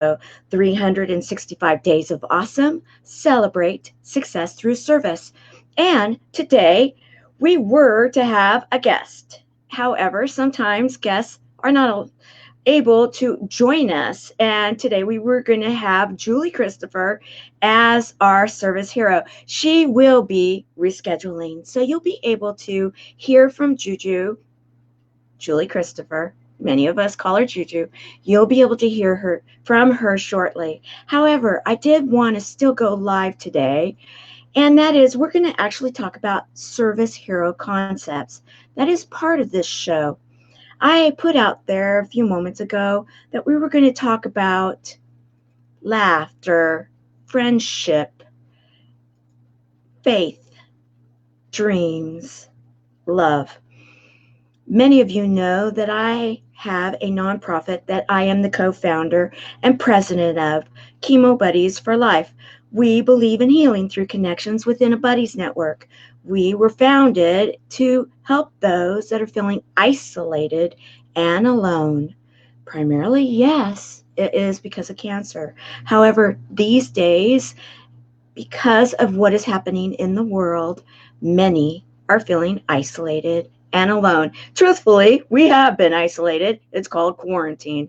365 Days of Awesome. Celebrate success through service. And today we were to have a guest. However, sometimes guests are not able to join us. And today we were going to have Julie Christopher as our service hero. She will be rescheduling. So you'll be able to hear from Julie Christopher. Many of us call her Juju. You'll be able to hear her from her shortly. However, I did want to still go live today, and that is we're going to actually talk about service hero concepts. That is part of this show. I put out there a few moments ago that we were going to talk about laughter, friendship, faith, dreams, love. Many of you know that I have a nonprofit that I am the co-founder and president of, Chemo Buddies for Life. We believe in healing through connections within a buddies network. We were founded to help those that are feeling isolated and alone. Primarily, yes, it is because of cancer. However, these days, because of what is happening in the world, many are feeling isolated and alone. Truthfully, we have been isolated. It's called quarantine.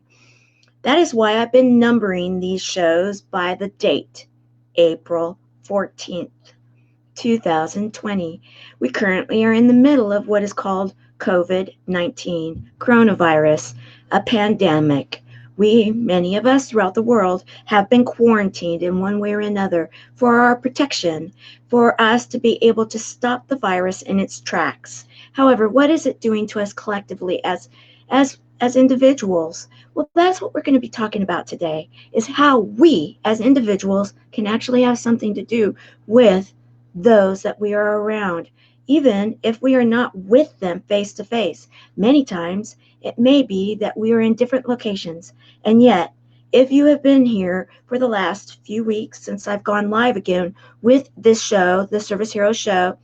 That is why I've been numbering these shows by the date, April 14th, 2020. We currently are in the middle of what is called COVID-19, coronavirus, a pandemic. Many of us throughout the world, have been quarantined in one way or another for our protection, for us to be able to stop the virus in its tracks. However, what is it doing to us collectively as individuals? Well, that's what we're going to be talking about today, is how we as individuals can actually have something to do with those that we are around, even if we are not with them face to face. Many times it may be that we are in different locations, and yet if you have been here for the last few weeks since I've gone live again with this show, the Service Hero Show,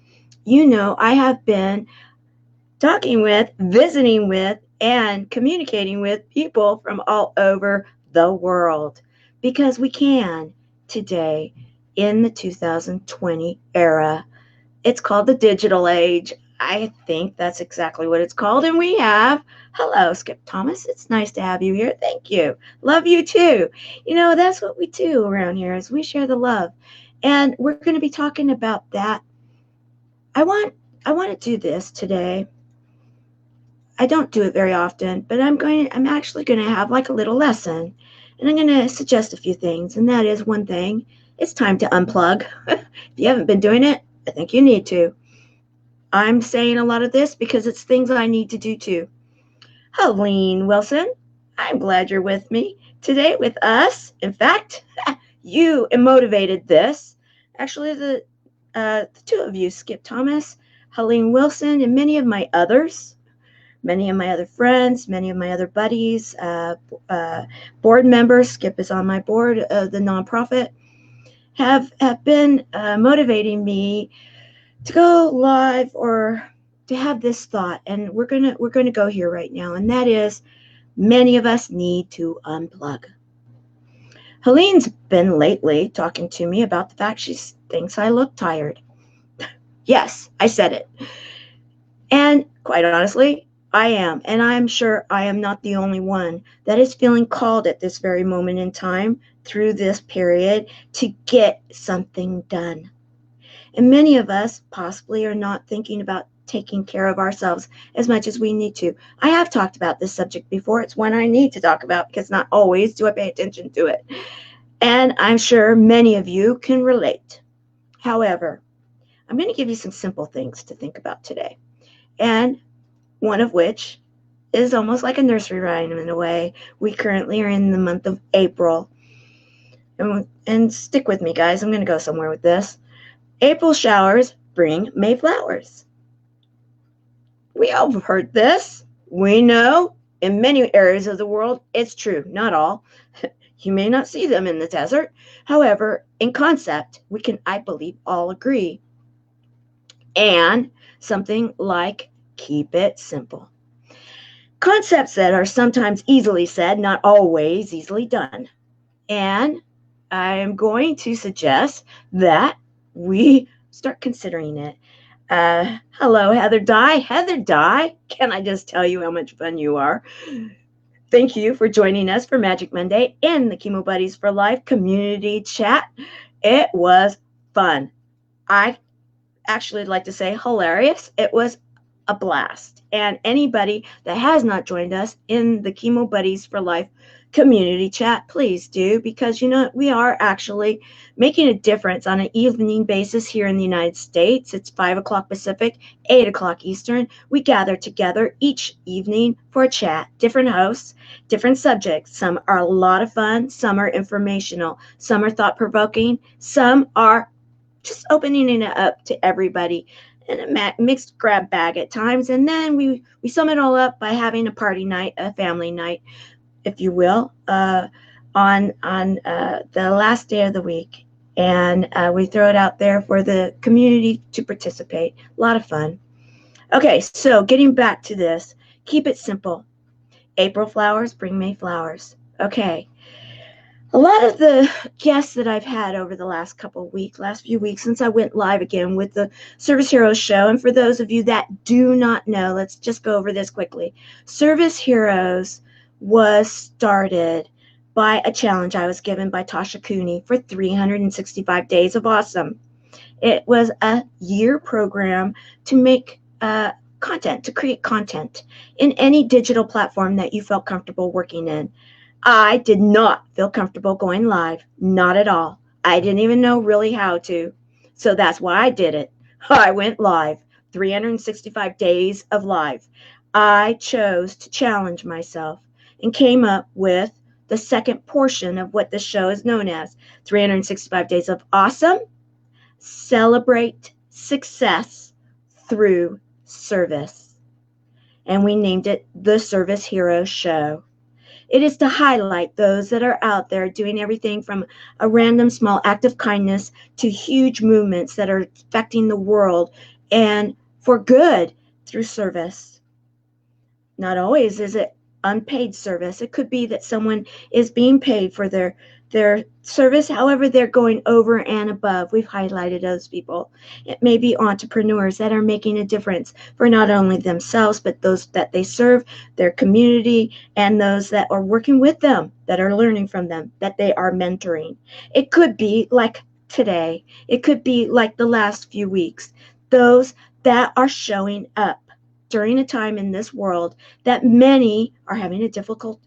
you know I have been talking with, visiting with, and communicating with people from all over the world, because we can today in the 2020 era. It's called the digital age. I think that's exactly what it's called. And we have, hello, Skip Thomas. It's nice to have you here. Thank you. Love you too. You know, that's what we do around here, is we share the love. And we're going to be talking about that. I want to do this today. I don't do it very often, but I'm actually going to have like a little lesson, and I'm going to suggest a few things. And that is, one thing, it's time to unplug. If you haven't been doing it, I think you need to. I'm saying a lot of this because it's things I need to do too. Helene Wilson, I'm glad you're with me today with us. In fact, you motivated this. Actually, the two of you, Skip Thomas, Helene Wilson, and many of my other friends, many of my other buddies, board members. Skip is on my board of the nonprofit. Have been motivating me to go live or to have this thought, and we're gonna go here right now, and that is, many of us need to unplug. Helene's been lately talking to me about the fact she thinks I look tired. Yes, I said it. And quite honestly, I am, and I'm sure I am not the only one that is feeling called at this very moment in time through this period to get something done. And many of us possibly are not thinking about taking care of ourselves as much as we need to. I have talked about this subject before. It's one I need to talk about because not always do I pay attention to it. And I'm sure many of you can relate. However, I'm going to give you some simple things to think about today. And one of which is almost like a nursery rhyme in a way. We currently are in the month of April. And stick with me, guys. I'm going to go somewhere with this. April showers bring May flowers. We all have heard this. We know in many areas of the world it's true. Not all. You may not see them in the desert. However, in concept, we can, I believe, all agree. And something like keep it simple. Concepts that are sometimes easily said, not always easily done. And I am going to suggest that we start considering it. Hello, Heather Dye. Heather Dye, can I just tell you how much fun you are? Thank you for joining us for Magic Monday in the Chemo Buddies for Life community chat. It was fun. I actually like to say hilarious. It was a blast. And anybody that has not joined us in the Chemo Buddies for Life community chat, please do, because we are actually making a difference on an evening basis here in the United States. It's 5 o'clock Pacific, 8 o'clock Eastern. We gather together each evening for a chat, different hosts, different subjects. Some are a lot of fun, some are informational, some are thought-provoking, some are just opening it up to everybody in a mixed grab bag at times. And then we sum it all up by having a party night, a family night, if you will, on the last day of the week. And we throw it out there for the community to participate. A lot of fun. Okay, so getting back to this, keep it simple. April flowers bring May flowers. Okay. A lot of the guests that I've had over the last few weeks since I went live again with the Service Heroes show, and for those of you that do not know, let's just go over this quickly. Service Heroes was started by a challenge I was given by Tasha Cooney for 365 days of awesome. It was a year program to make content, to create content in any digital platform that you felt comfortable working in. I did not feel comfortable going live, not at all. I didn't even know really how to. So that's why I did it. I went live, 365 days of live. I chose to challenge myself and came up with the second portion of what this show is known as, 365 days of awesome. Celebrate success through service. And we named it the Service Heroes Show. It is to highlight those that are out there doing everything from a random small act of kindness to huge movements that are affecting the world and for good through service. Not always is it unpaid service. It could be that someone is being paid for their service. However, they're going over and above. We've highlighted those people. It may be entrepreneurs that are making a difference for not only themselves, but those that they serve, their community, and those that are working with them, that are learning from them, that they are mentoring. It could be like today. It could be like the last few weeks. Those that are showing up during a time in this world that many are having a difficult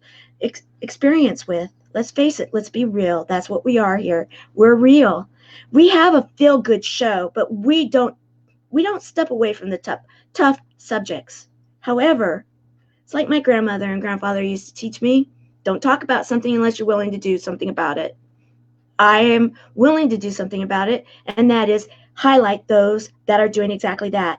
experience with. Let's face it, let's be real. That's what we are here. We're real. We have a feel-good show, but we don't step away from the tough subjects. However, it's like my grandmother and grandfather used to teach me, don't talk about something unless you're willing to do something about it. I am willing to do something about it, and that is highlight those that are doing exactly that.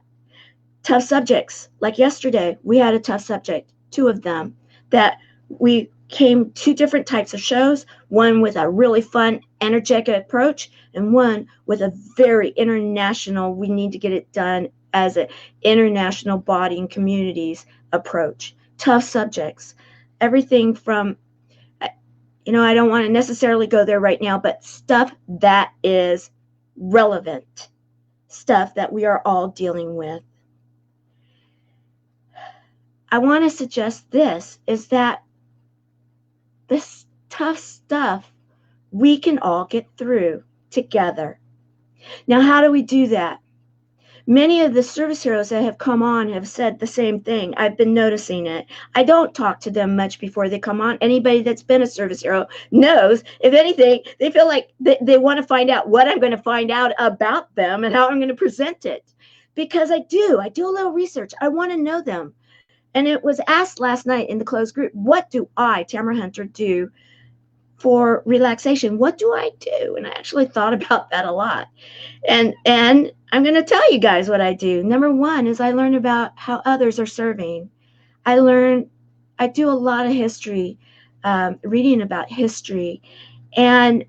Tough subjects. Like yesterday, we had a tough subject, 2 of them, that we came 2 different types of shows, one with a really fun, energetic approach, and one with a very international, we need to get it done as an international body and communities approach. Tough subjects. Everything from, I don't want to necessarily go there right now, but stuff that is relevant, stuff that we are all dealing with. I want to suggest this, is that this tough stuff we can all get through together. Now, how do we do that? Many of the service heroes that have come on have said the same thing. I've been noticing it. I don't talk to them much before they come on. Anybody that's been a service hero knows, if anything, they feel like they want to find out what I'm going to find out about them and how I'm going to present it. Because I do a little research. I want to know them. And it was asked last night in the closed group, what do I, Tamara Hunter, do for relaxation? What do I do? And I actually thought about that a lot. And I'm going to tell you guys what I do. Number 1 is I learn about how others are serving. I do a lot of history, reading about history. And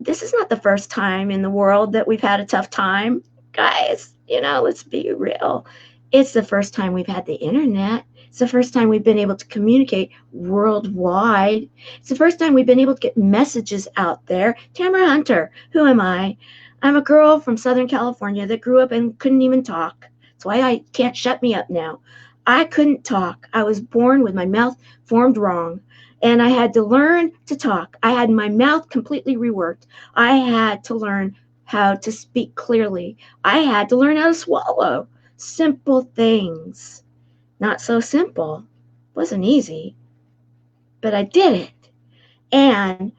this is not the first time in the world that we've had a tough time. Guys, let's be real. It's the first time we've had the internet. It's the first time we've been able to communicate worldwide. It's the first time we've been able to get messages out there. Tamara Hunter, who am I? I'm a girl from Southern California that grew up and couldn't even talk. That's why I can't shut me up now. I couldn't talk. I was born with my mouth formed wrong. And I had to learn to talk. I had my mouth completely reworked. I had to learn how to speak clearly. I had to learn how to swallow. Simple things. Not so simple. Wasn't easy. But I did it. And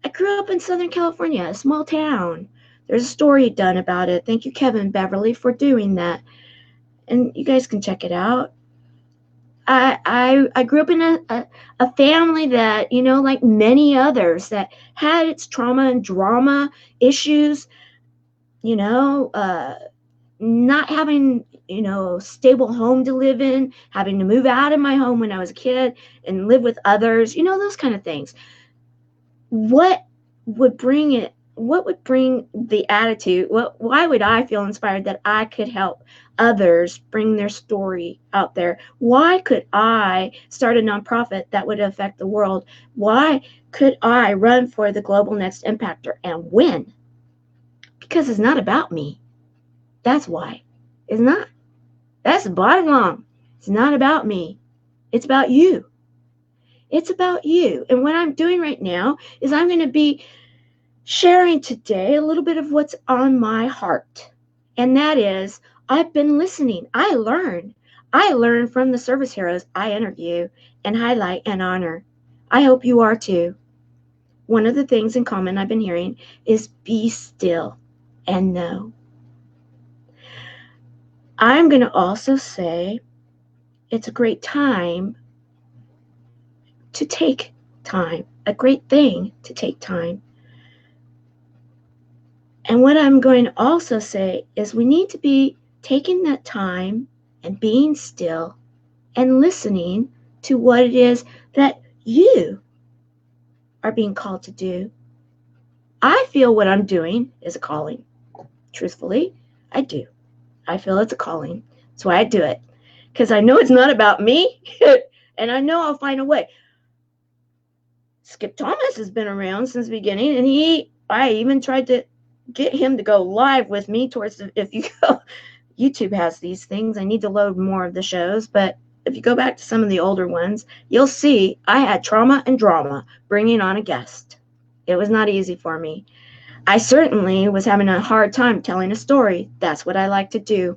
I grew up in Southern California, a small town. There's a story done about it. Thank you, Kevin Beverly, for doing that. And you guys can check it out. I grew up in a family that, like many others, that had its trauma and drama issues, not having, stable home to live in, having to move out of my home when I was a kid and live with others, those kind of things. What would bring the attitude? Why would I feel inspired that I could help others bring their story out there? Why could I start a nonprofit that would affect the world? Why could I run for the Global Next Impactor and win? Because it's not about me. That's why. It's not. That's the bottom line. It's not about me. It's about you. It's about you. And what I'm doing right now is I'm going to be sharing today a little bit of what's on my heart. And that is, I've been listening. I learn from the service heroes I interview and highlight and honor. I hope you are too. One of the things in common I've been hearing is be still and know. I'm going to also say it's a great time to take time, a great thing to take time. And what I'm going to also say is we need to be taking that time and being still and listening to what it is that you are being called to do. I feel what I'm doing is a calling. Truthfully, I do. I feel it's a calling. That's why I do it. Because I know it's not about me, and I know I'll find a way. Skip Thomas has been around since the beginning, and I even tried to get him to go live with me if you go, YouTube has these things. I need to load more of the shows, but if you go back to some of the older ones, you'll see I had trauma and drama bringing on a guest. It was not easy for me. I certainly was having a hard time telling a story. That's what I like to do.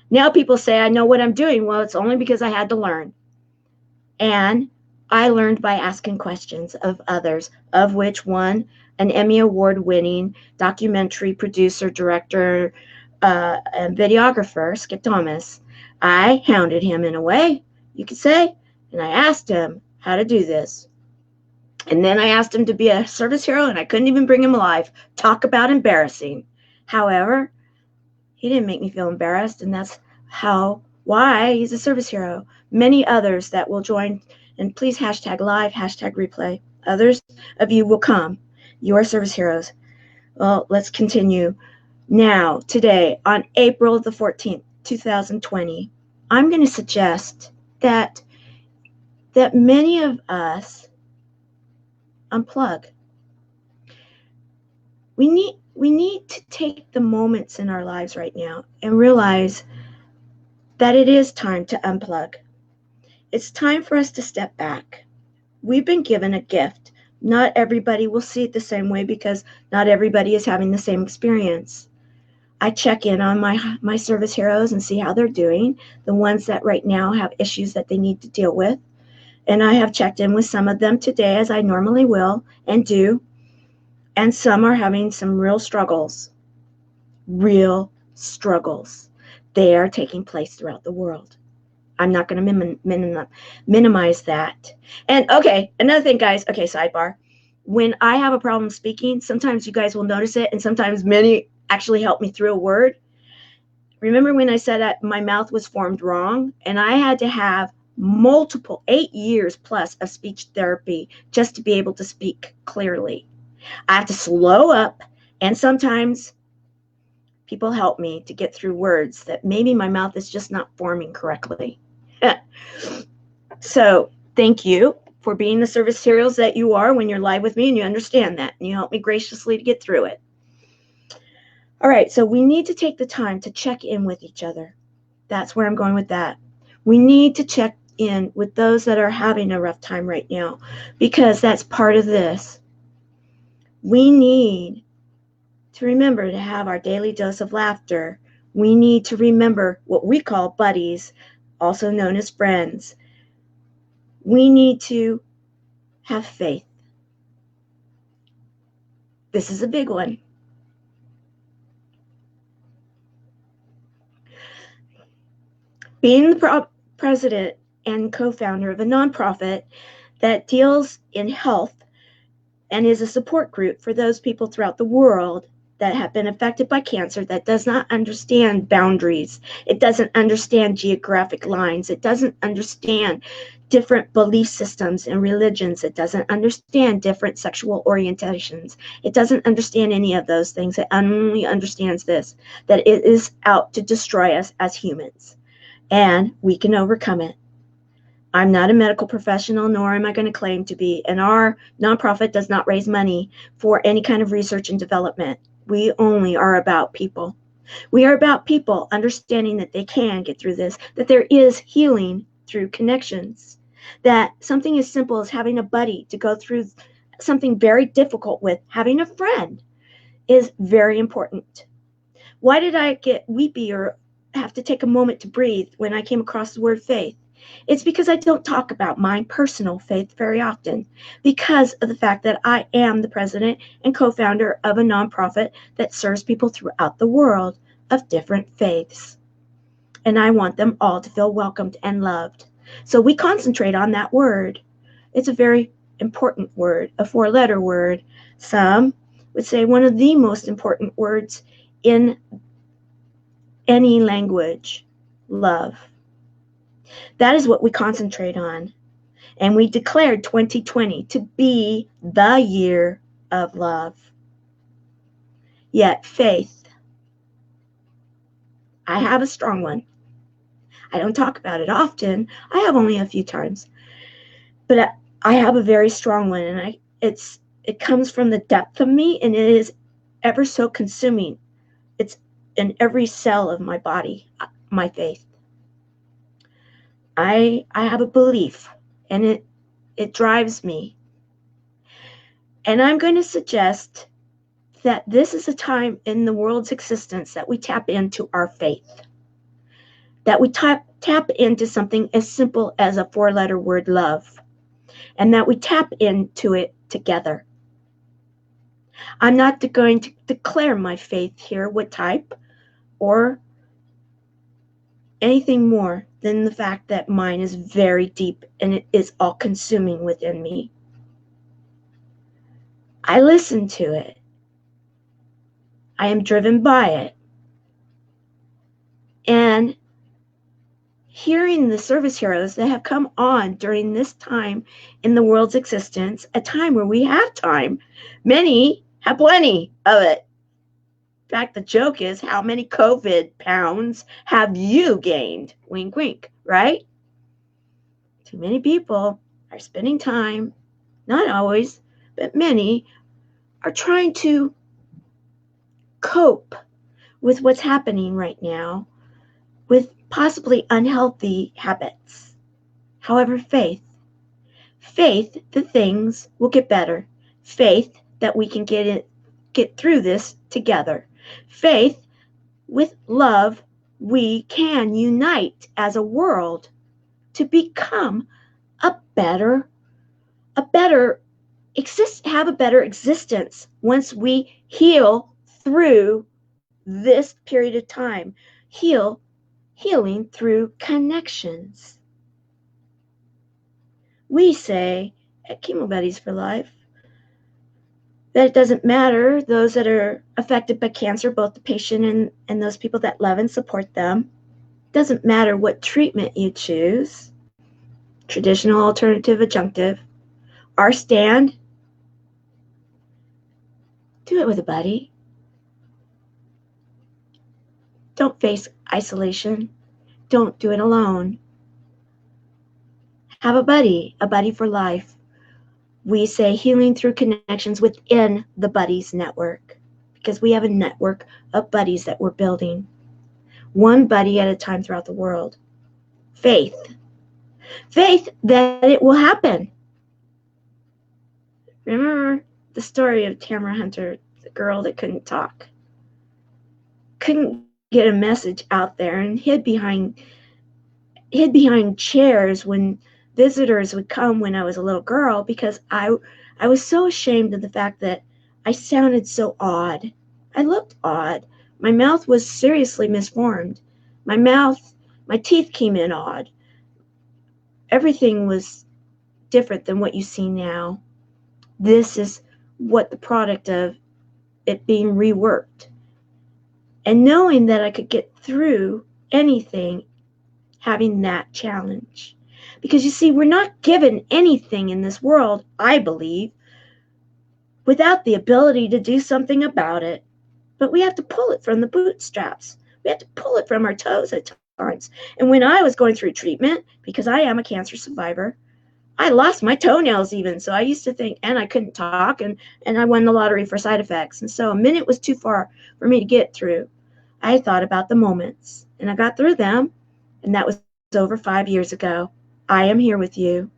Now people say I know what I'm doing. Well, it's only because I had to learn. And I learned by asking questions of others, of which one, an Emmy Award-winning documentary producer, director, and videographer, Skip Thomas. I hounded him in a way, you could say, and I asked him how to do this. And then I asked him to be a service hero, and I couldn't even bring him alive. Talk about embarrassing. However, he didn't make me feel embarrassed, and that's why he's a service hero. Many others that will join, and please hashtag live, hashtag replay. Others of you will come. You are service heroes. Well, let's continue. Now, today, on April the 14th, 2020, I'm going to suggest that many of us unplug. We need to take the moments in our lives right now and realize that it is time to unplug. It's time for us to step back. We've been given a gift. Not everybody will see it the same way because not everybody is having the same experience. I check in on my service heroes and see how they're doing, the ones that right now have issues that they need to deal with. And I have checked in with some of them today, as I normally will and do. And some are having some real struggles. Real struggles. They are taking place throughout the world. I'm not going to minimize that. And okay, another thing, guys. Okay, sidebar. When I have a problem speaking, sometimes you guys will notice it, and sometimes many actually help me through a word. Remember when I said that my mouth was formed wrong, and I had to have multiple 8 years plus of speech therapy just to be able to speak clearly. I have to slow up, and sometimes people help me to get through words that maybe my mouth is just not forming correctly. So thank you for being the service heroes that you are when you're live with me, and you understand that, and you help me graciously to get through it. All right, so we need to take the time to check in with each other. That's where I'm going with that. We need to check in with those that are having a rough time right now, because that's part of this. We need to remember to have our daily dose of laughter. We need to remember what we call buddies, also known as friends. We need to have faith. This is a big one. Being the president and co-founder of a nonprofit that deals in health and is a support group for those people throughout the world that have been affected by cancer, that does not understand boundaries. It doesn't understand geographic lines. It doesn't understand different belief systems and religions. It doesn't understand different sexual orientations. It doesn't understand any of those things. It only understands this, that it is out to destroy us as humans, and we can overcome it. I'm not a medical professional, nor am I going to claim to be, and our nonprofit does not raise money for any kind of research and development. We only are about people. We are about people understanding that they can get through this, that there is healing through connections, that something as simple as having a buddy to go through something very difficult with, having a friend, is very important. Why did I get weepy or have to take a moment to breathe when I came across the word faith? It's because I don't talk about my personal faith very often, because of the fact that I am the president and co-founder of a nonprofit that serves people throughout the world of different faiths. And I want them all to feel welcomed and loved. So we concentrate on that word. It's a very important word, a 4-letter word. Some would say one of the most important words in any language, love. That is what we concentrate on. And we declared 2020 to be the year of love. Yet faith, I have a strong one. I don't talk about it often. I have only a few times. But I have a very strong one, and it comes from the depth of me, and it is ever so consuming. It's in every cell of my body, my faith. I have a belief, and it drives me. And I'm going to suggest that this is a time in the world's existence that we tap into our faith, that we tap into something as simple as a 4-letter word, love, and that we tap into it together. I'm not going to declare my faith here, what type, or anything more than the fact that mine is very deep and it is all consuming within me. I listen to it. I am driven by it. And hearing the service heroes that have come on during this time in the world's existence, a time where we have time, many have plenty of it. In fact, the joke is, how many COVID pounds have you gained? Wink, wink, right? Too many people are spending time, not always, but many, are trying to cope with what's happening right now with possibly unhealthy habits. However, faith that things will get better. Faith that we can get through this together. Faith with love, we can unite as a world to become have a better existence once we heal through this period of time. Healing through connections. We say at Chemo Buddies for Life that it doesn't matter, those that are affected by cancer, both the patient and those people that love and support them, it doesn't matter what treatment you choose, traditional, alternative, adjunctive. Our stand, do it with a buddy. Don't face isolation. Don't do it alone. Have a buddy for life. We say healing through connections within the buddies network because we have a network of buddies that we're building, one buddy at a time throughout the world. Faith. Faith that it will happen. Remember the story of Tamara Hunter, the girl that couldn't talk, couldn't get a message out there, and hid behind chairs when visitors would come when I was a little girl, because I was so ashamed of the fact that I sounded so odd. I looked odd. My mouth was seriously misformed. My teeth came in odd. Everything was different than what you see now. This is what the product of it being reworked. And knowing that I could get through anything having that challenge. Because you see, we're not given anything in this world, I believe, without the ability to do something about it. But we have to pull it from the bootstraps. We have to pull it from our toes at times. And when I was going through treatment, because I am a cancer survivor, I lost my toenails even. So I used to think, and I couldn't talk, and I won the lottery for side effects. And so a minute was too far for me to get through. I thought about the moments, and I got through them, and that was over 5 years ago. I am here with you.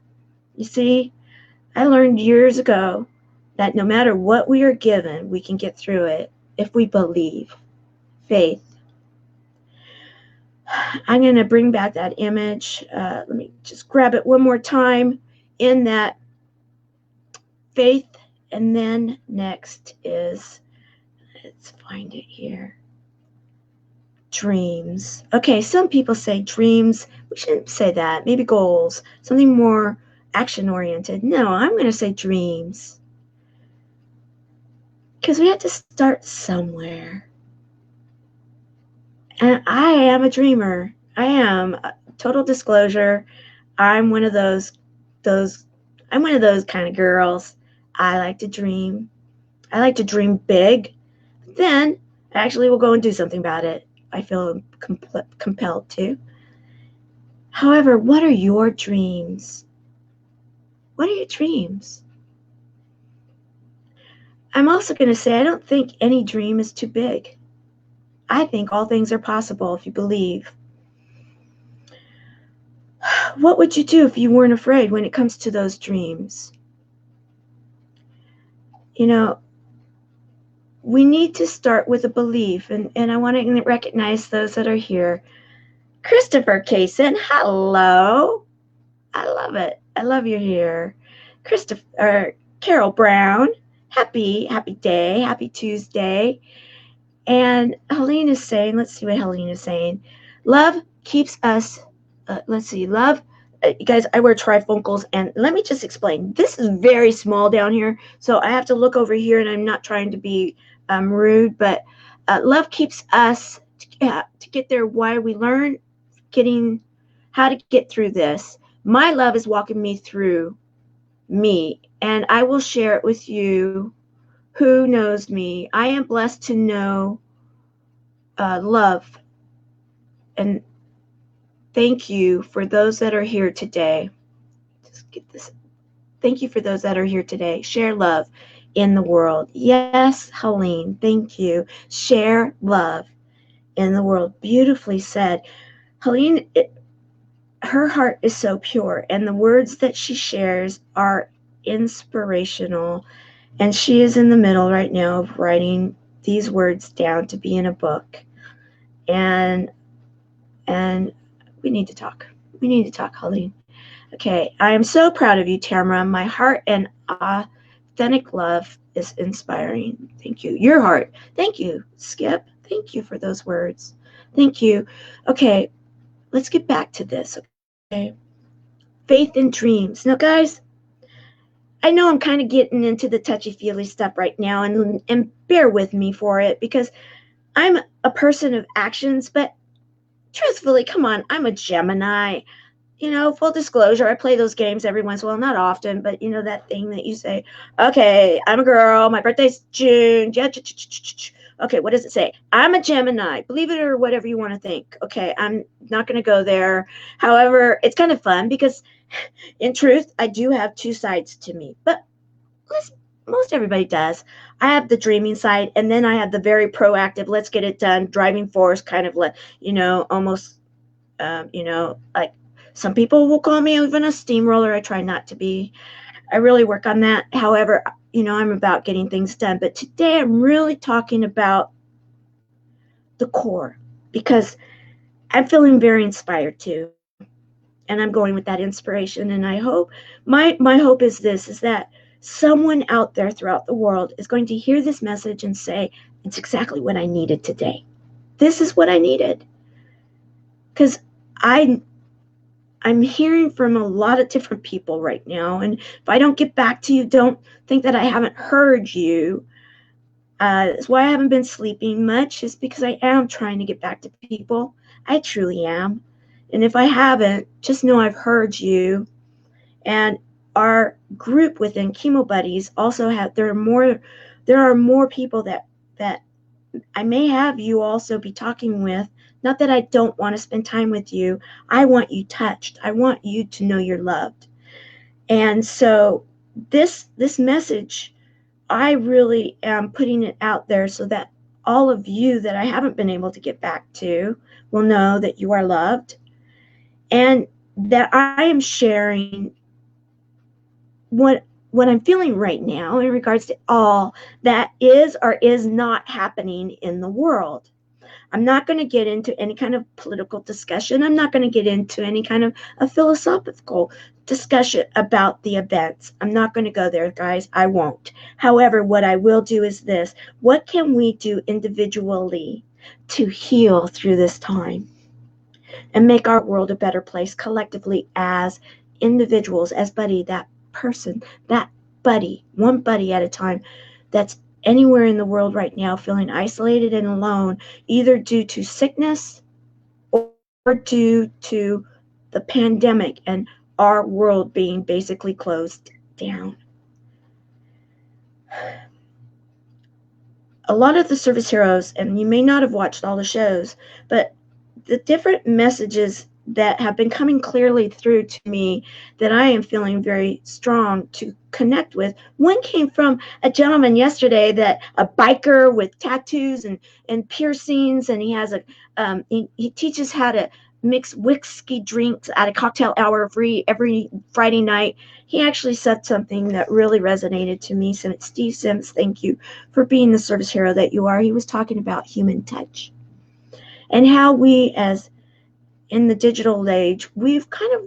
You see, I learned years ago that no matter what we are given, we can get through it if we believe. Faith. I'm going to bring back that image. Let me just grab it one more time in that faith. And then next is, let's find it here. Dreams. Okay, some people say dreams. We shouldn't say that. Maybe goals, something more action-oriented. No, I'm going to say dreams. Because we have to start somewhere. And I am a dreamer. I am. Total disclosure, I'm one of those kind of girls. I like to dream. I like to dream big. But then I actually will go and do something about it. I feel compelled to. However, what are your dreams? What are your dreams? I'm also going to say I don't think any dream is too big. I think all things are possible if you believe. What would you do if you weren't afraid when it comes to those dreams? You know, we need to start with a belief, and I want to recognize those that are here. Christopher Kaysen, hello. I love it. I love you're here. Carol Brown, happy day, happy Tuesday. And Helene is saying, let's see what Helene is saying. Love keeps us, love. You guys, I wear trifocals, and let me just explain. This is very small down here, so I have to look over here, and I'm not trying to be rude, but love keeps us to get there. Why we learn getting how to get through this. My love is walking me through me, and I will share it with you who knows me. I am blessed to know love, and thank you for those that are here today. Just get this. Thank you for those that are here today. Share love in the world. Yes, Helene, thank you. Share love in the world. Beautifully said. Helene, her heart is so pure, and the words that she shares are inspirational. And she is in the middle right now of writing these words down to be in a book. And we need to talk. We need to talk, Helene. Okay, I am so proud of you, Tamara. My heart and authentic love is inspiring. Thank you. Your heart. Thank you, Skip. Thank you for those words. Thank you. Okay, let's get back to this. Okay, faith and dreams. Now, guys, I know I'm kind of getting into the touchy-feely stuff right now, and bear with me for it, because I'm a person of actions, but truthfully, come on, I'm a Gemini. You know, full disclosure, I play those games every once in a while, not often, but you know that thing that you say, okay, I'm a girl, my birthday's June, Okay, what does it say? I'm a Gemini. Believe it or whatever you want to think. Okay, I'm not going to go there. However, it's kind of fun because in truth, I do have two sides to me. But most everybody does. I have the dreaming side, and then I have the very proactive, let's get it done, driving force kind of, almost, like some people will call me even a steamroller. I try not to be. I really work on that. However, I'm about getting things done. But today I'm really talking about the core because I'm feeling very inspired too. And I'm going with that inspiration. And I hope my hope is this is that someone out there throughout the world is going to hear this message and say, it's exactly what I needed today. This is what I needed. Because I'm hearing from a lot of different people right now. And if I don't get back to you, don't think that I haven't heard you. That's why I haven't been sleeping much, is because I am trying to get back to people. I truly am. And if I haven't, just know I've heard you. And our group within Chemo Buddies also there are more people that I may have you also be talking with. Not that I don't want to spend time with you. I want you touched. I want you to know you're loved. And so this message, I really am putting it out there so that all of you that I haven't been able to get back to will know that you are loved, and that I am sharing what I'm feeling right now in regards to all that is or is not happening in the world. I'm not going to get into any kind of political discussion. I'm not going to get into any kind of a philosophical discussion about the events. I'm not going to go there, guys. I won't. However, what I will do is this. What can we do individually to heal through this time and make our world a better place collectively as individuals, as that person, that buddy, one buddy at a time that's anywhere in the world right now feeling isolated and alone, either due to sickness or due to the pandemic and our world being basically closed down. A lot of the service heroes, and you may not have watched all the shows, but the different messages that have been coming clearly through to me that I am feeling very strong to connect with. One came from a gentleman yesterday, that a biker with tattoos and piercings, and he has he teaches how to mix whiskey drinks at a cocktail hour every Friday night. He actually said something that really resonated to me. So Steve Sims, thank you for being the service hero that you are. He was talking about human touch and how we, as in the digital age, we've kind of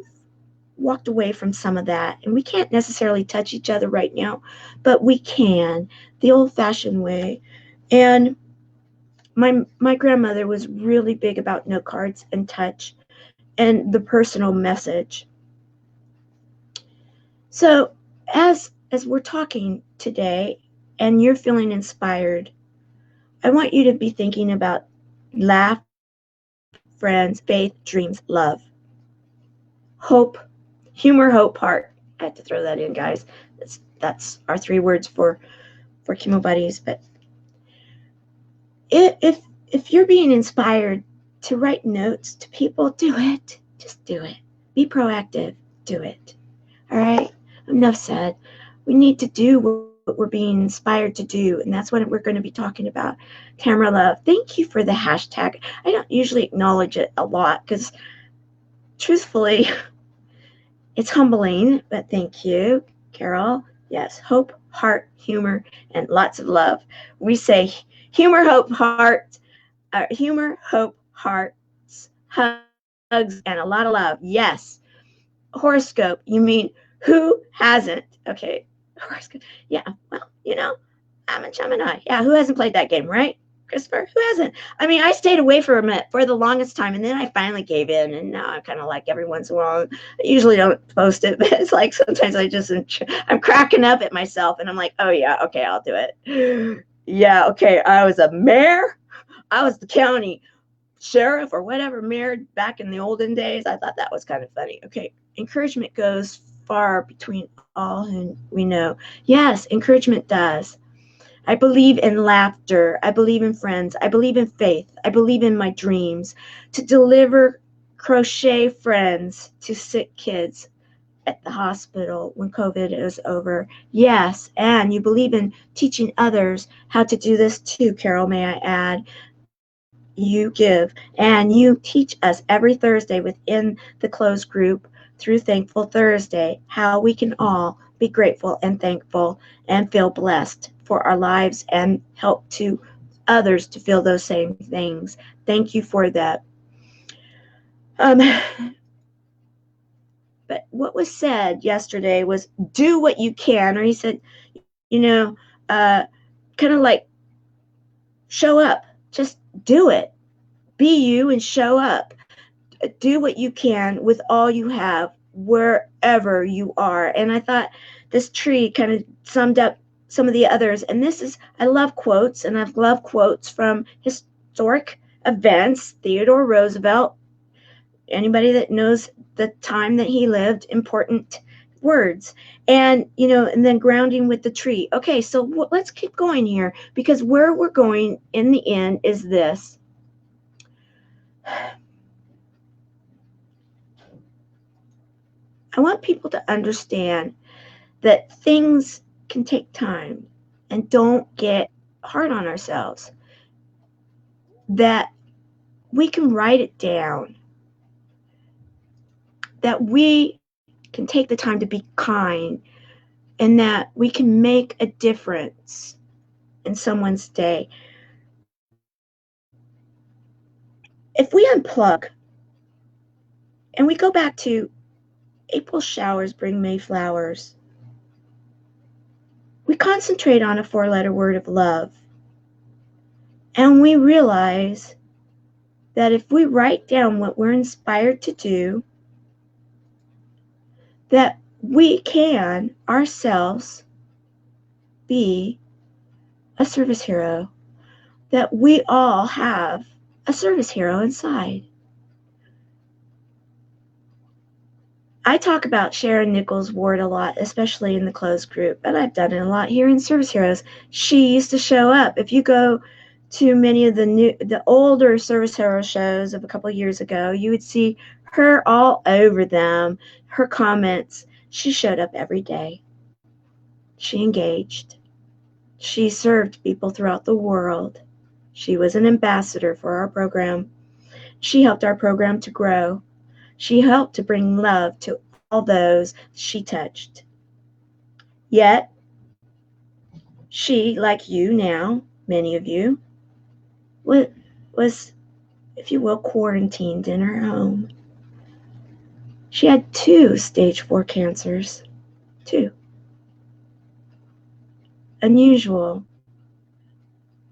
walked away from some of that, and we can't necessarily touch each other right now, but we can the old-fashioned way. And my grandmother was really big about note cards and touch and the personal message. So as we're talking today and you're feeling inspired, I want you to be thinking about laugh, friends, faith, dreams, love, hope, humor, hope, heart. I had to throw that in, guys. That's our 3 words for Chemo Buddies. But if you're being inspired to write notes to people, do it. Just do it. Be proactive. Do it. All right? Enough said. We need to do what we're being inspired to do, and that's what we're going to be talking about. Tamara Love, thank you for the hashtag. I don't usually acknowledge it a lot because, truthfully, it's humbling, but thank you, Carol. Yes, hope, heart, humor, and lots of love. We say humor, hope, hearts, hugs, and a lot of love. Yes. Horoscope, you mean who hasn't? Okay, horoscope. Yeah, well, I'm a Gemini. Yeah, who hasn't played that game, right? Christopher, who hasn't? I mean, I stayed away from it for the longest time, and then I finally gave in, and now I'm kind of like every once in a while. I usually don't post it, but it's like sometimes I'm cracking up at myself, and I'm like, oh yeah, okay, I'll do it. Yeah, okay, I was a mayor. I was the county sheriff or whatever, mayor back in the olden days. I thought that was kind of funny. Okay, encouragement goes far between all whom we know. Yes, encouragement does. I believe in laughter. I believe in friends. I believe in faith. I believe in my dreams. To deliver crochet friends to sick kids at the hospital when COVID is over. Yes, and you believe in teaching others how to do this too, Carol, may I add. You give and you teach us every Thursday within the closed group through Thankful Thursday how we can all be grateful and thankful and feel blessed for our lives and help to others to feel those same things. Thank you for that. Um, but what was said yesterday was do what you can, or he said, kind of like show up, just do it, be you and show up, do what you can with all you have wherever you are. And I thought this tree kind of summed up some of the others. And this is, I love quotes, and I've loved quotes from historic events. Theodore Roosevelt, anybody that knows the time that he lived, important words. And and then grounding with the tree. Okay, so let's keep going here, because where we're going in the end is this. I want people to understand that things can take time, and don't get hard on ourselves, that we can write it down, that we can take the time to be kind, and that we can make a difference in someone's day. If we unplug and we go back to April showers bring May flowers, we concentrate on a 4-letter word of love, and we realize that if we write down what we're inspired to do, that we can ourselves be a service hero, that we all have a service hero inside. I talk about Sharon Nichols' Ward a lot, especially in the closed group, but I've done it a lot here in Service Heroes. She used to show up. If you go to many of the older Service Hero shows of a couple of years ago, you would see her all over them, her comments. She showed up every day. She engaged. She served people throughout the world. She was an ambassador for our program. She helped our program to grow. She helped to bring love to all those she touched. Yet, she, like you now, many of you, was, if you will, quarantined in her home. She had 2 stage 4 cancers. 2. Unusual.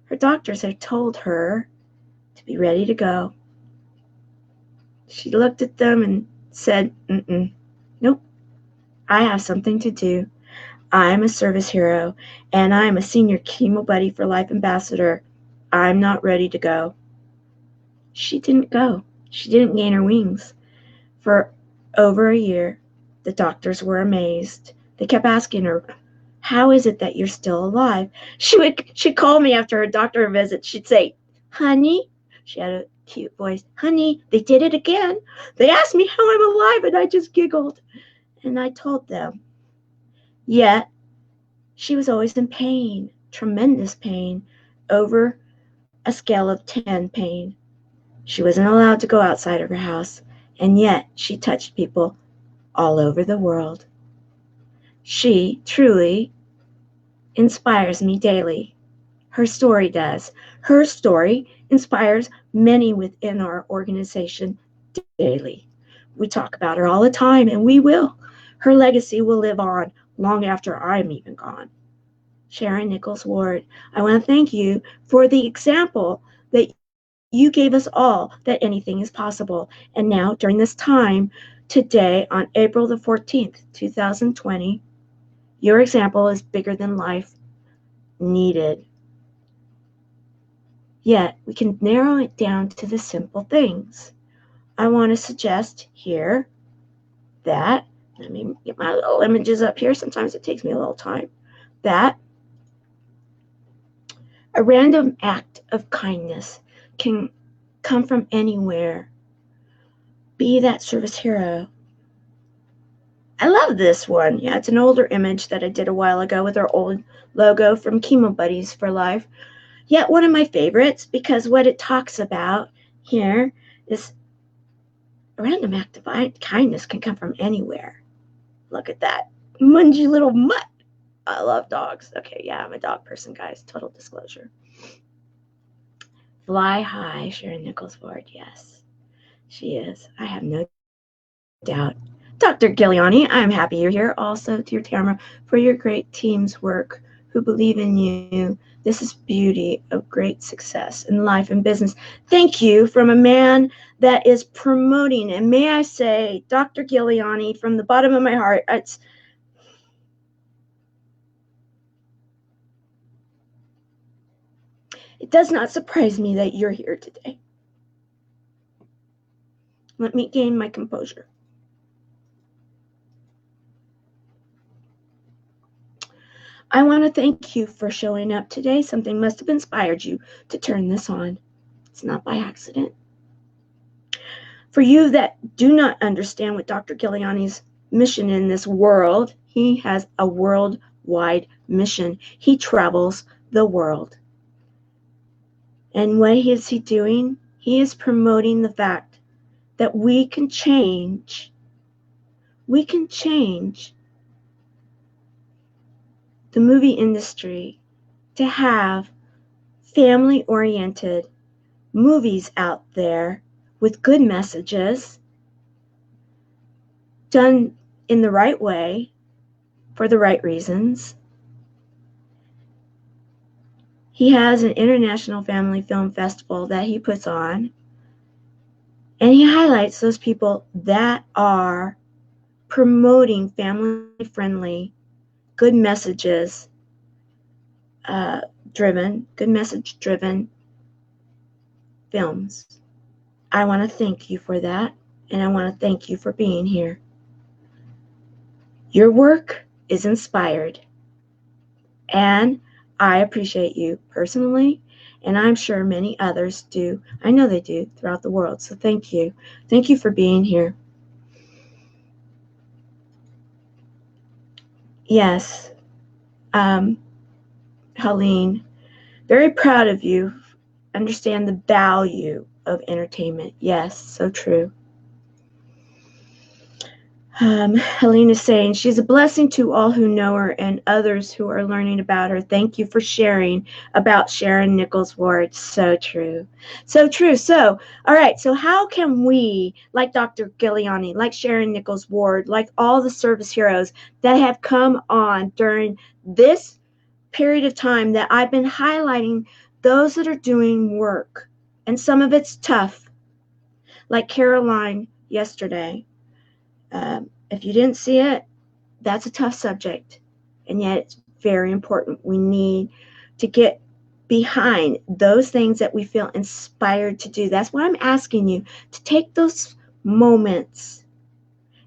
Her doctors had told her to be ready to go. She looked at them and said, nope, I have something to do. I'm a service hero, and I'm a senior chemo buddy for life ambassador. I'm not ready to go. She didn't go. She didn't gain her wings. For over a year, the doctors were amazed. They kept asking her, how is it that you're still alive? She'd call me after her doctor visit. She'd say, honey, she had a cute voice, honey, they did it again. They asked me how I'm alive, and I just giggled. And I told them. Yet, she was always in pain, tremendous pain, over a scale of 10 pain. She wasn't allowed to go outside of her house, and yet she touched people all over the world. She truly inspires me daily. Her story does. Her story inspires many within our organization daily. We talk about her all the time, and we will. Her legacy will live on long after I'm even gone. Sharon Nichols Ward, I want to thank you for the example that you gave us all that anything is possible. And now, during this time, today, on April the 14th, 2020, your example is bigger than life needed. Yet, we can narrow it down to the simple things. I want to suggest here that, let me get my little images up here. Sometimes it takes me a little time. That A random act of kindness can come from anywhere. Be that service hero. I love this one. Yeah, it's an older image that I did a while ago with our old logo from Chemo Buddies for Life. Yet one of my favorites, because what it talks about here is a random act of kindness can come from anywhere. Look at that mungy little mutt. I love dogs. Okay, yeah, I'm a dog person, guys. Total disclosure. Fly high, Sharon Nichols Ward. Yes, she is. I have no doubt. Dr. Giuliani, I'm happy you're here. Also to your Tamara for your great team's work who believe in you. This is beauty of great success in life and business. Thank you from a man that is promoting. And may I say, Dr. Giuliani, from the bottom of my heart, it does not surprise me that you're here today. Let me gain my composure. I want to thank you for showing up today. Something must have inspired you to turn this on. It's not by accident. For you that do not understand what Dr. Giuliani's mission in this world, he has a worldwide mission. He travels the world. And what is he doing? He is promoting the fact that we can change. We can change the movie industry to have family-oriented movies out there with good messages, done in the right way, for the right reasons. He has an international family film festival that he puts on, and he highlights those people that are promoting family-friendly, good messages good message-driven films. I want to thank you for that, and I want to thank you for being here. Your work is inspired, and I appreciate you personally, and I'm sure many others do. I know they do throughout the world, so thank you. Thank you for being here. Yes, Helene, very proud of you. Understand the value of entertainment. Yes, so true. Helene is saying she's a blessing to all who know her and others who are learning about her. Thank you for sharing about Sharon Nichols Ward. So true. So true. So, all right. So how can we, like Dr. Giuliani, like Sharon Nichols Ward, like all the service heroes that have come on during this period of time that I've been highlighting those that are doing work, and some of it's tough, like Caroline yesterday. If you didn't see it, that's a tough subject, and yet it's very important. We need to get behind those things that we feel inspired to do. That's why I'm asking you to take those moments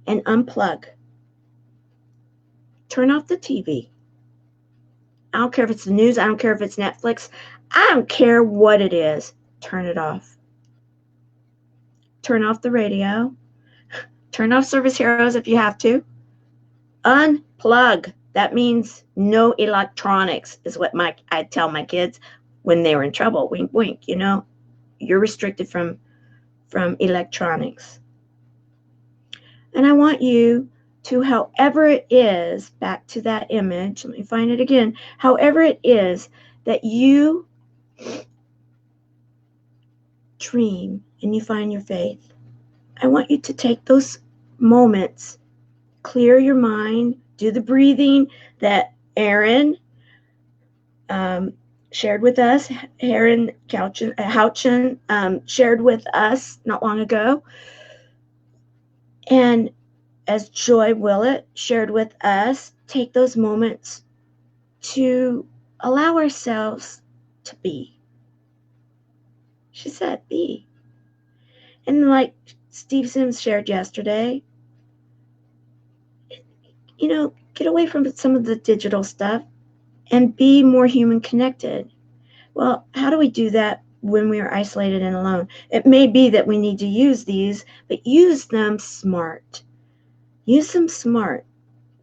and unplug. Turn off the TV. I don't care if it's the news. I don't care if it's Netflix. I don't care what it is. Turn it off. Turn off the radio. Turn off Service Heroes if you have to. Unplug. That means no electronics is what I tell my kids when they were in trouble. Wink, wink. You know, you're restricted from electronics. And I want you to, however it is, back to that image, let me find it again, however it is that you dream and you find your faith, I want you to take those moments, clear your mind, do the breathing that Erin shared with us, Erin Houchin shared with us not long ago, and as Joy Willett shared with us, take those moments to allow ourselves to be. She said, be. And like Steve Sims shared yesterday, you know, get away from some of the digital stuff and be more human connected. Well, how do we do that when we are isolated and alone? It may be that we need to use these, but use them smart. Use them smart.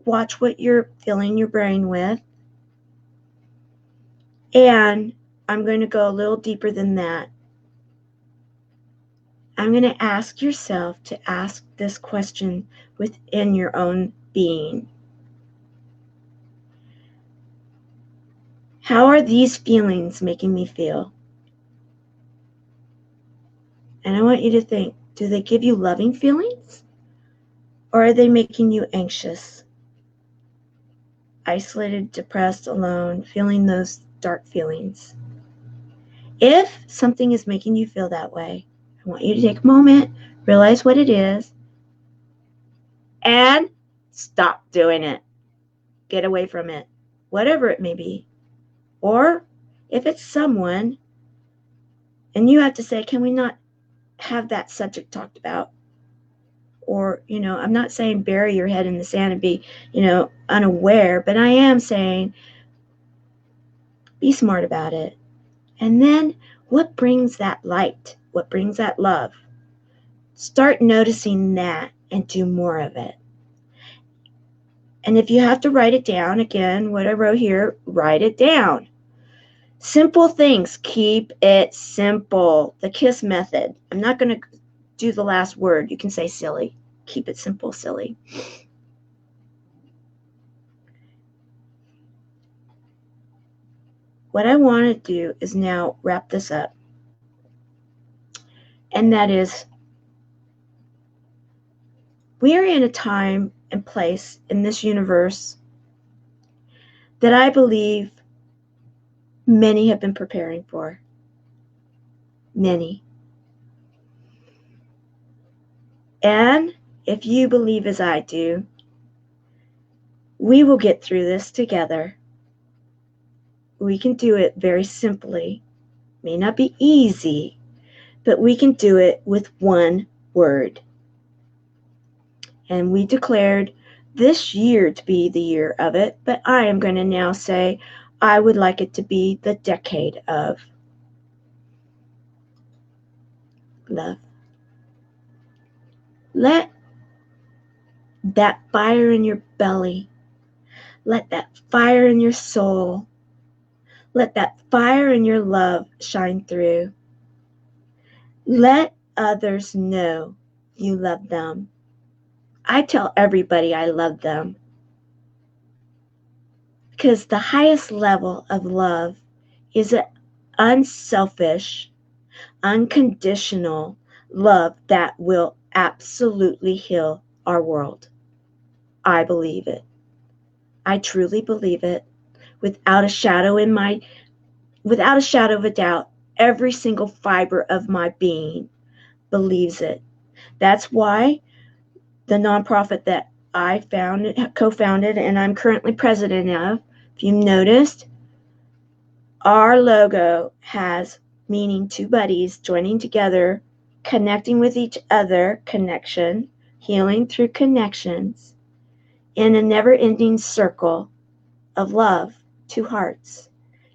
Watch what you're filling your brain with. And I'm going to go a little deeper than that. I'm going to ask yourself to ask this question within your own being. How are these feelings making me feel? And I want you to think, do they give you loving feelings? Or are they making you anxious, isolated, depressed, alone, feeling those dark feelings? If something is making you feel that way, I want you to take a moment, realize what it is, and stop doing it. Get away from it, whatever it may be. Or if it's someone, and you have to say, can we not have that subject talked about? Or, I'm not saying bury your head in the sand and be, unaware, but I am saying be smart about it. And then what brings that light? What brings that love? Start noticing that and do more of it. And if you have to write it down, again, what I wrote here, write it down. Simple things, keep it simple. The KISS method. I'm not going to do the last word. You can say silly. Keep it simple, silly. What I want to do is now wrap this up. And that is, we are in a time and place in this universe that I believe many have been preparing for. Many. And if you believe as I do, we will get through this together. We can do it very simply. May not be easy, but we can do it with one word. And we declared this year to be the year of it, but I am going to now say I would like it to be the decade of love. Let that fire in your belly, let that fire in your soul, let that fire in your love shine through. Let others know you love them. I tell everybody I love them, because the highest level of love is an unselfish, unconditional love that will absolutely heal our world. I believe it. I truly believe it. Without a shadow of a doubt, every single fiber of my being believes it. That's why the nonprofit that I co-founded, and I'm currently president of, if you noticed, our logo has meaning two buddies joining together, connecting with each other, connection, healing through connections, in a never-ending circle of love, two hearts,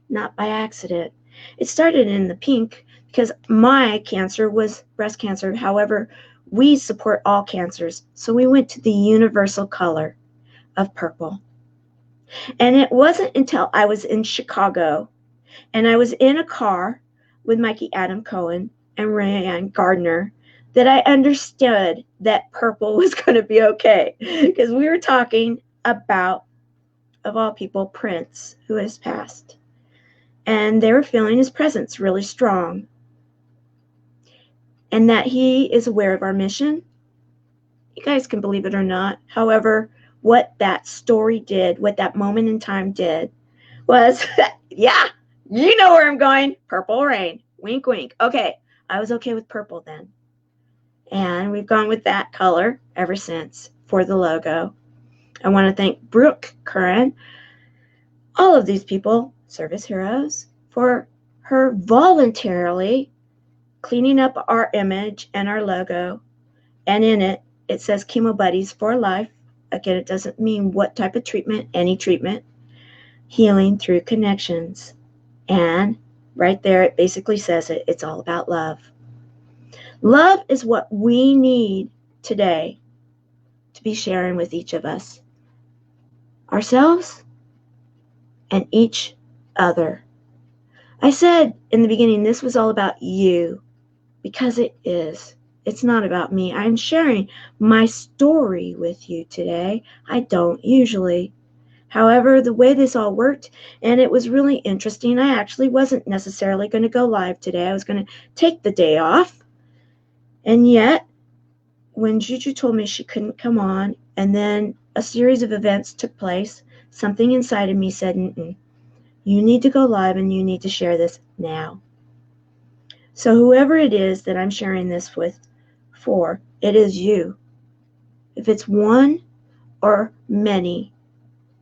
not by accident. It started in the pink because my cancer was breast cancer. However, we support all cancers, so we went to the universal color of purple. And it wasn't until I was in Chicago and I was in a car with Mikey Adam Cohen and Rayanne Gardner that I understood that purple was going to be okay, because we were talking about, of all people, Prince, who has passed. And they were feeling his presence really strong. And that he is aware of our mission. You guys can believe it or not. However, what that story did, what that moment in time did, was, yeah, you know where I'm going. Purple rain. Wink, wink. Okay, I was okay with purple then. And we've gone with that color ever since for the logo. I want to thank Brooke Curran, all of these people, service heroes, for her voluntarily cleaning up our image and our logo. And in it, it says Chemo Buddies for Life. Again, it doesn't mean what type of treatment, any treatment. Healing through connections. And Right there, it basically says it. It's all about love. Love is what we need today to be sharing with each of us, ourselves and each other. I said in the beginning this was all about you, because it is. It's not about me. I'm sharing my story with you today. I don't usually. However, the way this all worked, and it was really interesting, I actually wasn't necessarily going to go live today. I was going to take the day off. And yet, when Juju told me she couldn't come on, and then a series of events took place, something inside of me said, you need to go live and you need to share this now. So whoever it is that I'm sharing this with, for, it is you. If it's one or many,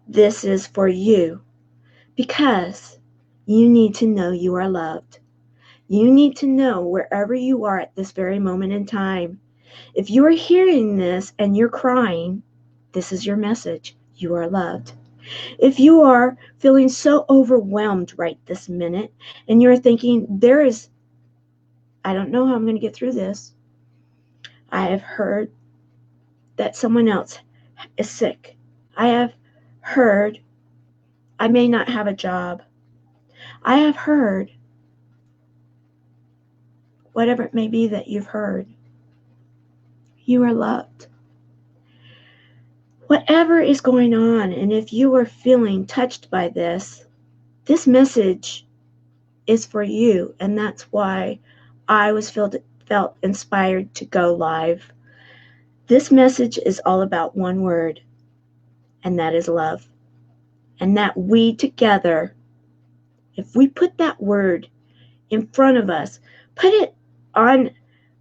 this is for you, because you need to know you are loved. You need to know wherever you are at this very moment in time. If you are hearing this and you're crying, this is your message. You are loved. If you are feeling so overwhelmed right this minute and you're thinking, I don't know how I'm going to get through this. I have heard that someone else is sick. I have heard I may not have a job. I have heard whatever it may be that you've heard. You are loved. Whatever is going on, and if you are feeling touched by this message is for you, and that's why I was felt inspired to go live. This message is all about one word, and that is love. And that we together, if we put that word in front of us, put it on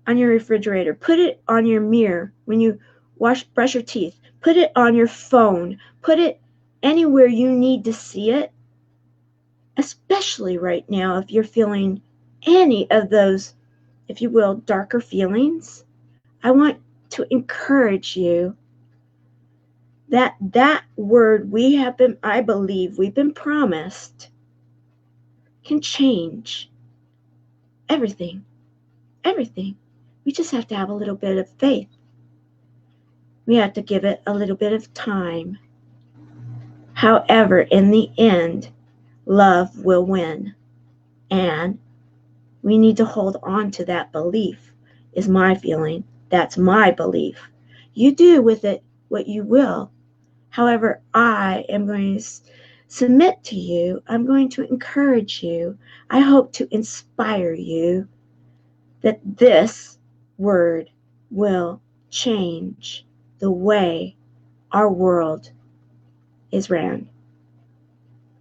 your refrigerator, put it on your mirror when you brush your teeth, put it on your phone, put it anywhere you need to see it, especially right now if you're feeling any of those, if you will, darker feelings. I want to encourage you that word I believe we've been promised can change everything. Everything. We just have to have a little bit of faith. We have to give it a little bit of time. However, in the end, love will win. And we need to hold on to that belief, is my feeling. That's my belief. You do with it what you will. However, I am going to submit to you. I'm going to encourage you. I hope to inspire you that this word will change the way our world is ran.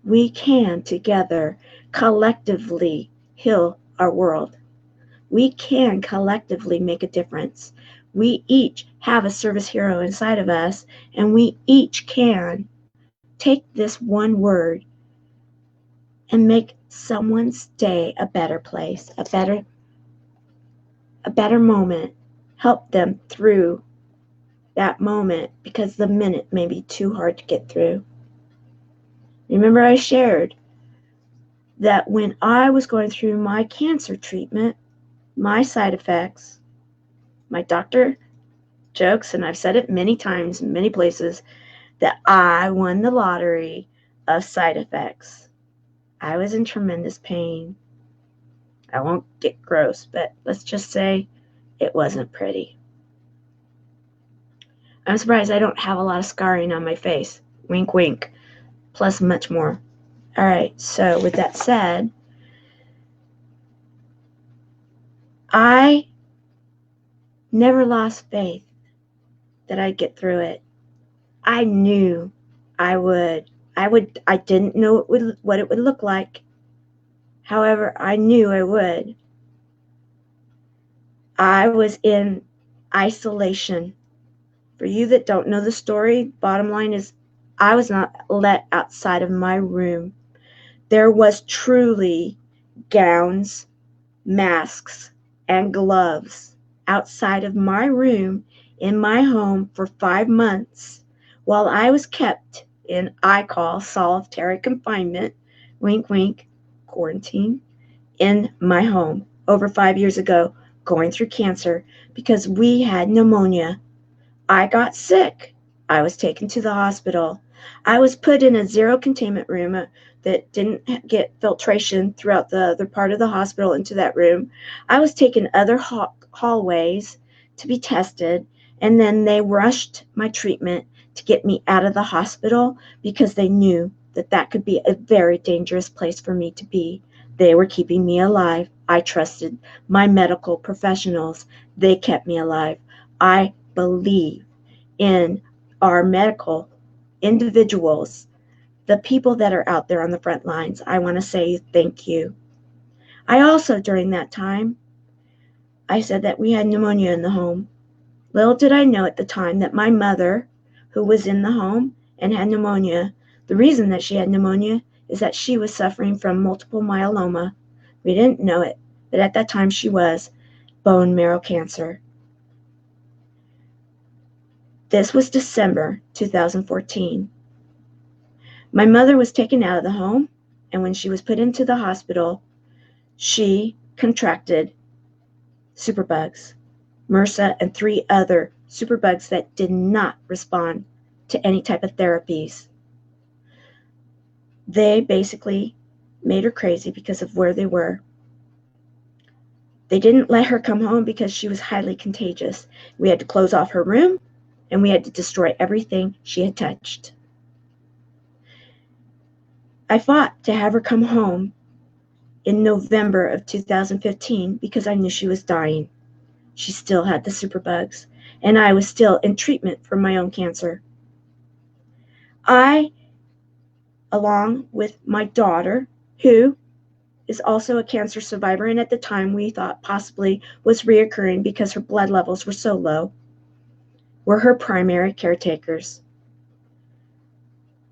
We can together collectively heal our world. We can collectively make a difference. We each have a service hero inside of us, and we each can take this one word and make someone's day a better place, a better moment. Help them through that moment, because the minute may be too hard to get through. Remember, I shared that when I was going through my cancer treatment, my side effects, my doctor jokes, and I've said it many times in many places, that I won the lottery of side effects. I was in tremendous pain. I won't get gross, but let's just say it wasn't pretty. I'm surprised I don't have a lot of scarring on my face. Wink, wink. Plus much more. All right, so with that said, I never lost faith that I'd get through it. I knew I would. I didn't know what it would look like. However, I knew I would. I was in isolation. For you that don't know the story, bottom line is I was not let outside of my room. There was truly gowns, masks, and gloves outside of my room in my home for 5 months while I was kept in, I call, solitary confinement, wink, wink, quarantine, in my home over 5 years ago, going through cancer because we had pneumonia. I got sick. I was taken to the hospital. I was put in a zero containment room that didn't get filtration throughout the other part of the hospital into that room. I was taken other hallways to be tested, and then they rushed my treatment to get me out of the hospital because they knew that that could be a very dangerous place for me to be. They were keeping me alive. I trusted my medical professionals. They kept me alive. I believe in our medical individuals, the people that are out there on the front lines. I want to say thank you. I also, during that time, I said that we had pneumonia in the home. Little did I know at the time that my mother, who was in the home and had pneumonia, the reason that she had pneumonia is that she was suffering from multiple myeloma. We didn't know it, but at that time she was bone marrow cancer. This was December 2014. My mother was taken out of the home, and when she was put into the hospital, she contracted superbugs, MRSA, and 3 other superbugs that did not respond to any type of therapies. They basically made her crazy because of where they were. They didn't let her come home because she was highly contagious. We had to close off her room, and we had to destroy everything she had touched. I fought to have her come home in November of 2015 because I knew she was dying. She still had the superbugs, and I was still in treatment for my own cancer. I, along with my daughter, who is also a cancer survivor, and at the time we thought possibly was reoccurring because her blood levels were so low, were her primary caretakers.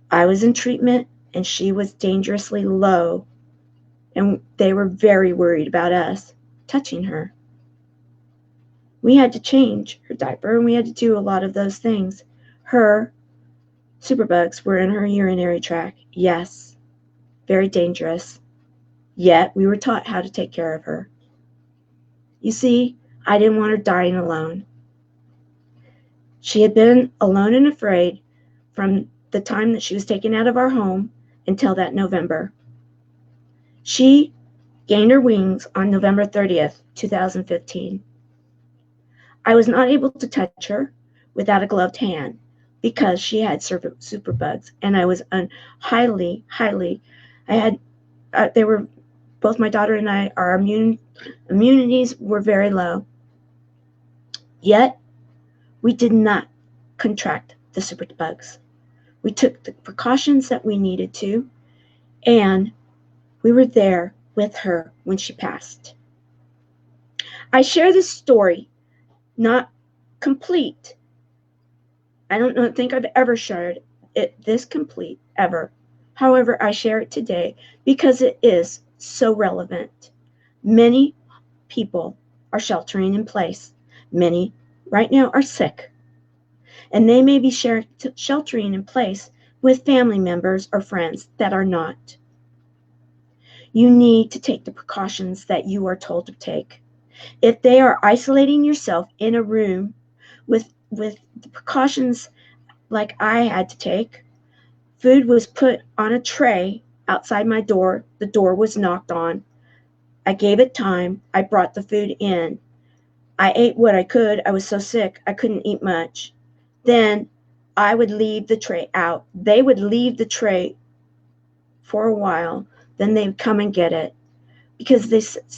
I was in treatment, and she was dangerously low, and they were very worried about us touching her. We had to change her diaper, and we had to do a lot of those things. Her superbugs were in her urinary tract. Yes, very dangerous. Yet we were taught how to take care of her. You see, I didn't want her dying alone. She had been alone and afraid from the time that she was taken out of our home until that November. She gained her wings on November 30th, 2015. I was not able to touch her without a gloved hand because she had superbugs, and I was highly, I had, they were, both my daughter and I, our immunities were very low. Yet, we did not contract the superbugs. We took the precautions that we needed to, and we were there with her when she passed. I share this story, not complete. I don't think I've ever shared it this complete, ever. However, I share it today because it is so relevant. Many people are sheltering in place. Many right now are sick, and they may be sheltering in place with family members or friends that are not. You need to take the precautions that you are told to take. If they are isolating yourself in a room with the precautions like I had to take, food was put on a tray outside my door. The door was knocked on. I gave it time. I brought the food in. I ate what I could. I was so sick, I couldn't eat much. Then I would leave the tray out. They would leave the tray for a while. Then they would come and get it. Because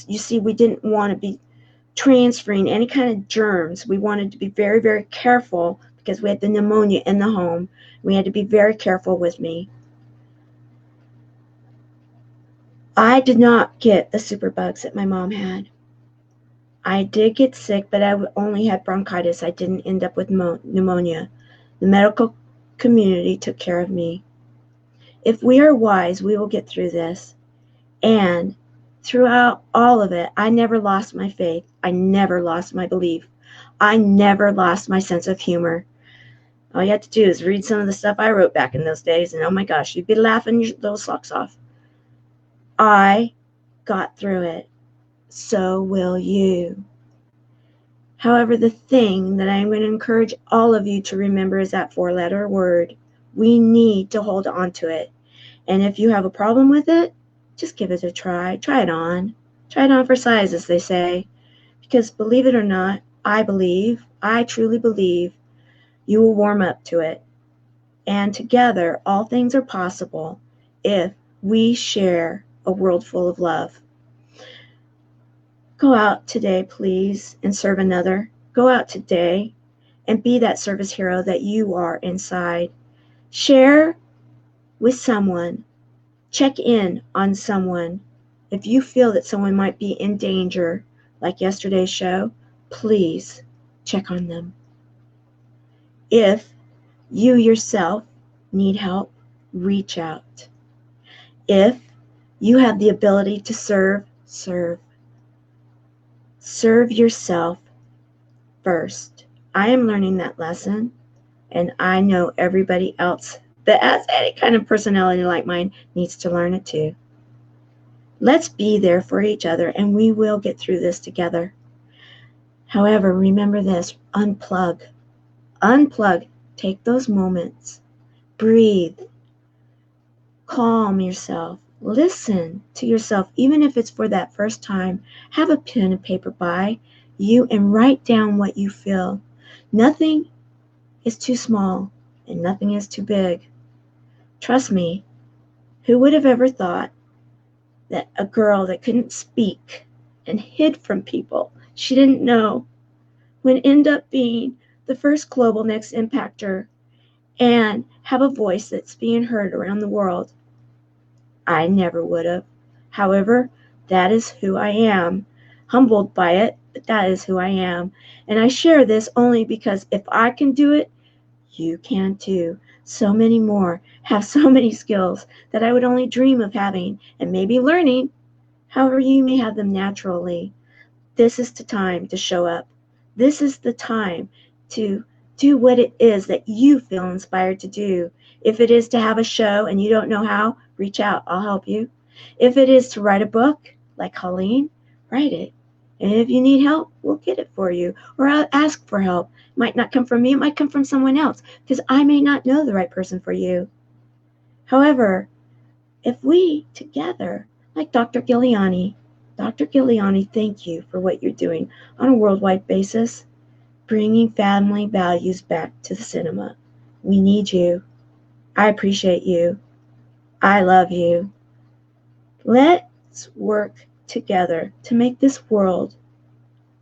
you see, we didn't want to be transferring any kind of germs. We wanted to be very, very careful because we had the pneumonia in the home. We had to be very careful with me. I did not get the superbugs that my mom had. I did get sick, but I only had bronchitis. I didn't end up with pneumonia. The medical community took care of me. If we are wise, we will get through this. And throughout all of it, I never lost my faith. I never lost my belief. I never lost my sense of humor. All you have to do is read some of the stuff I wrote back in those days, and oh my gosh, you'd be laughing your little socks off. I got through it. So will you. However, the thing that I'm going to encourage all of you to remember is that 4-letter word. We need to hold on to it. And if you have a problem with it, just give it a try. Try it on. Try it on for size, as they say. Because believe it or not, I truly believe, you will warm up to it. And together, all things are possible if we share a world full of love. Go out today, please, and serve another. Go out today and be that service hero that you are inside. Share with someone. Check in on someone. If you feel that someone might be in danger, like yesterday's show, please check on them. If you yourself need help, reach out. If you have the ability to serve, serve. Serve yourself first. I am learning that lesson, and I know everybody else that has any kind of personality like mine needs to learn it too. Let's be there for each other, and we will get through this together. However, remember this, unplug. Unplug. Take those moments. Breathe. Calm yourself. Listen to yourself, even if it's for that first time. Have a pen and paper by you and write down what you feel. Nothing is too small and nothing is too big. Trust me, who would have ever thought that a girl that couldn't speak and hid from people she didn't know would end up being the first global next impactor and have a voice that's being heard around the world? I never would have. However, that is who I am. Humbled by it, but that is who I am. And I share this only because if I can do it, you can too. So many more have so many skills that I would only dream of having and maybe learning. However, you may have them naturally. This is the time to show up. This is the time to do what it is that you feel inspired to do. If it is to have a show and you don't know how, reach out. I'll help you. If it is to write a book, like Colleen, write it. And if you need help, we'll get it for you. Or I'll ask for help. It might not come from me. It might come from someone else because I may not know the right person for you. However, if we together, like Dr. Giuliani, thank you for what you're doing on a worldwide basis, bringing family values back to the cinema. We need you. I appreciate you. I love you. Let's work together to make this world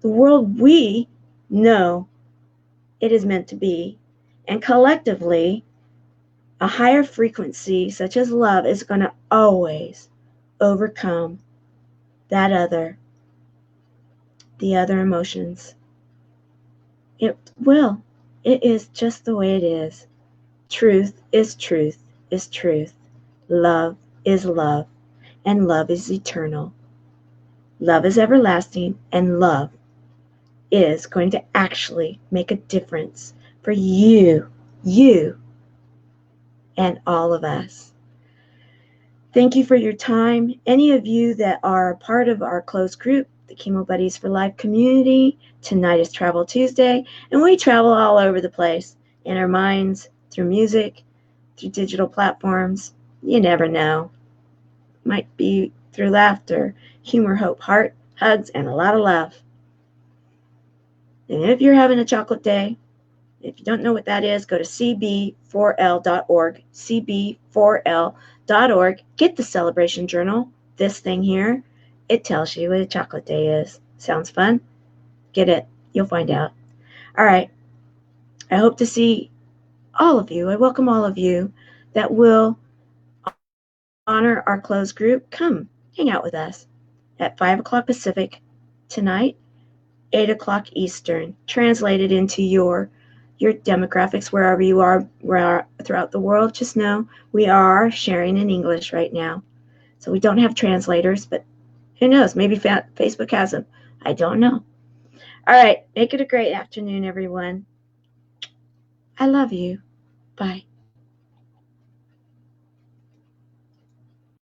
the world we know it is meant to be. And collectively, a higher frequency such as love is going to always overcome the other emotions. It will. It is just the way it is. Truth is truth is truth. Love is love, and love is eternal. Love is everlasting, and love is going to actually make a difference for you, and all of us. Thank you for your time. Any of you that are part of our closed group, the Chemo Buddies for Life community, tonight is Travel Tuesday, and we travel all over the place in our minds, through music, through digital platforms. You never know. Might be through laughter, humor, hope, heart, hugs, and a lot of love. And if you're having a chocolate day, if you don't know what that is, go to cb4l.org, cb4l.org. Get the celebration journal, this thing here. It tells you what a chocolate day is. Sounds fun? Get it. You'll find out. All right. I hope to see all of you. I welcome all of you that will honor our closed group. Come hang out with us at 5 o'clock Pacific tonight, 8 o'clock Eastern, translated into your demographics wherever you are throughout the world. Just know we are sharing in English right now. So we don't have translators, but who knows? Maybe Facebook has them. I don't know. All right. Make it a great afternoon, everyone. I love you. Bye.